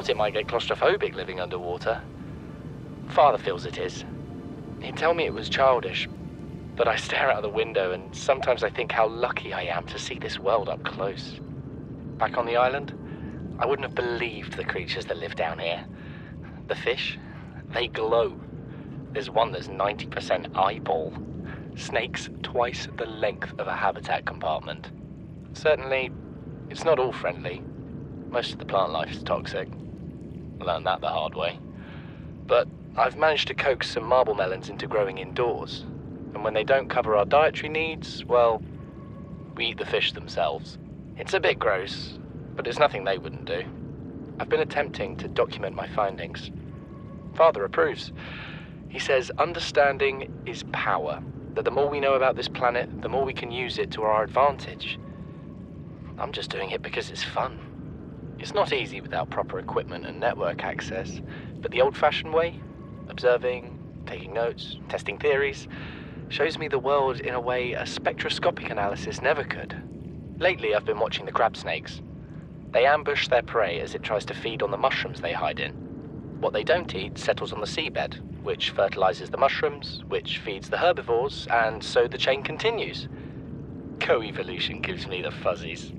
thought it might get claustrophobic living underwater. Father feels it is. He'd tell me it was childish, but I stare out of the window and sometimes I think how lucky I am to see this world up close. Back on the island, I wouldn't have believed the creatures that live down here. The fish, they glow. There's one that's 90% eyeball. Snakes twice the length of a habitat compartment. Certainly, it's not all friendly. Most of the plant life is toxic. I learned that the hard way. But I've managed to coax some marble melons into growing indoors. And when they don't cover our dietary needs, well, we eat the fish themselves. It's a bit gross, but it's nothing they wouldn't do. I've been attempting to document my findings. Father approves. He says understanding is power, that the more we know about this planet, the more we can use it to our advantage. I'm just doing it because it's fun. It's not easy without proper equipment and network access, but the old-fashioned way, observing, taking notes, testing theories, shows me the world in a way a spectroscopic analysis never could. Lately, I've been watching the crab snakes. They ambush their prey as it tries to feed on the mushrooms they hide in. What they don't eat settles on the seabed, which fertilizes the mushrooms, which feeds the herbivores, and so the chain continues. Co-evolution gives me the fuzzies.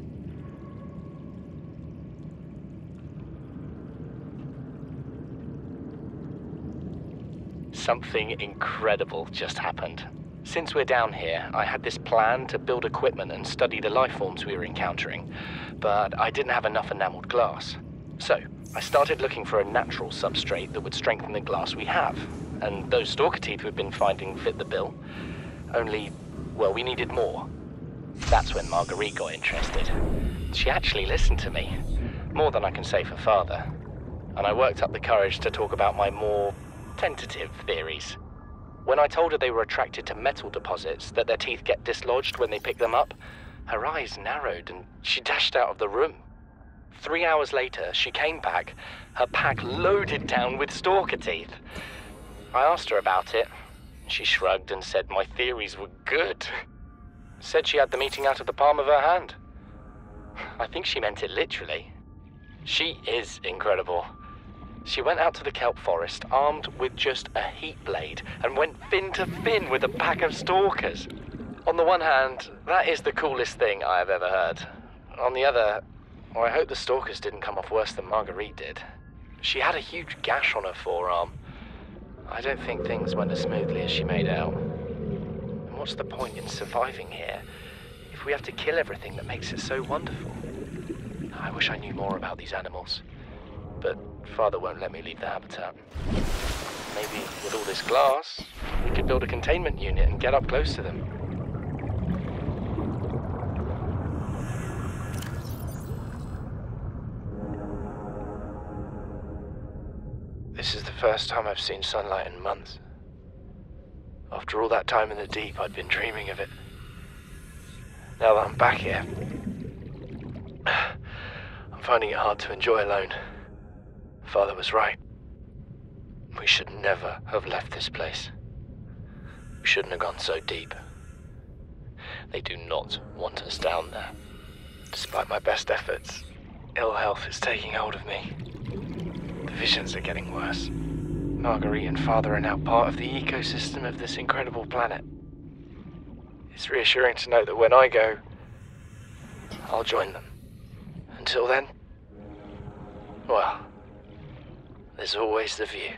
Something incredible just happened. Since we're down here, I had this plan to build equipment and study the life forms we were encountering, but I didn't have enough enameled glass. So, I started looking for a natural substrate that would strengthen the glass we have, and those stalker teeth we've been finding fit the bill. Only, well, we needed more. That's when Marguerite got interested. She actually listened to me, more than I can say for Father, and I worked up the courage to talk about my more tentative theories. When I told her they were attracted to metal deposits, that their teeth get dislodged when they pick them up, her eyes narrowed and she dashed out of the room. 3 hours later, she came back, her pack loaded down with stalker teeth. I asked her about it. She shrugged and said my theories were good. Said she had the meeting out of the palm of her hand. I think she meant it literally. She is incredible. She went out to the kelp forest armed with just a heat blade and went fin to fin with a pack of stalkers. On the one hand, that is the coolest thing I have ever heard. On the other, I hope the stalkers didn't come off worse than Marguerite did. She had a huge gash on her forearm. I don't think things went as smoothly as she made out. And what's the point in surviving here if we have to kill everything that makes it so wonderful? I wish I knew more about these animals. But Father won't let me leave the habitat. Maybe with all this glass, we could build a containment unit and get up close to them. This is the first time I've seen sunlight in months. After all that time in the deep, I'd been dreaming of it. Now that I'm back here, I'm finding it hard to enjoy alone. Father was right. We should never have left this place. We shouldn't have gone so deep. They do not want us down there. Despite my best efforts, ill health is taking hold of me. The visions are getting worse. Marguerite and Father are now part of the ecosystem of this incredible planet. It's reassuring to know that when I go, I'll join them. Until then, well, there's always the view.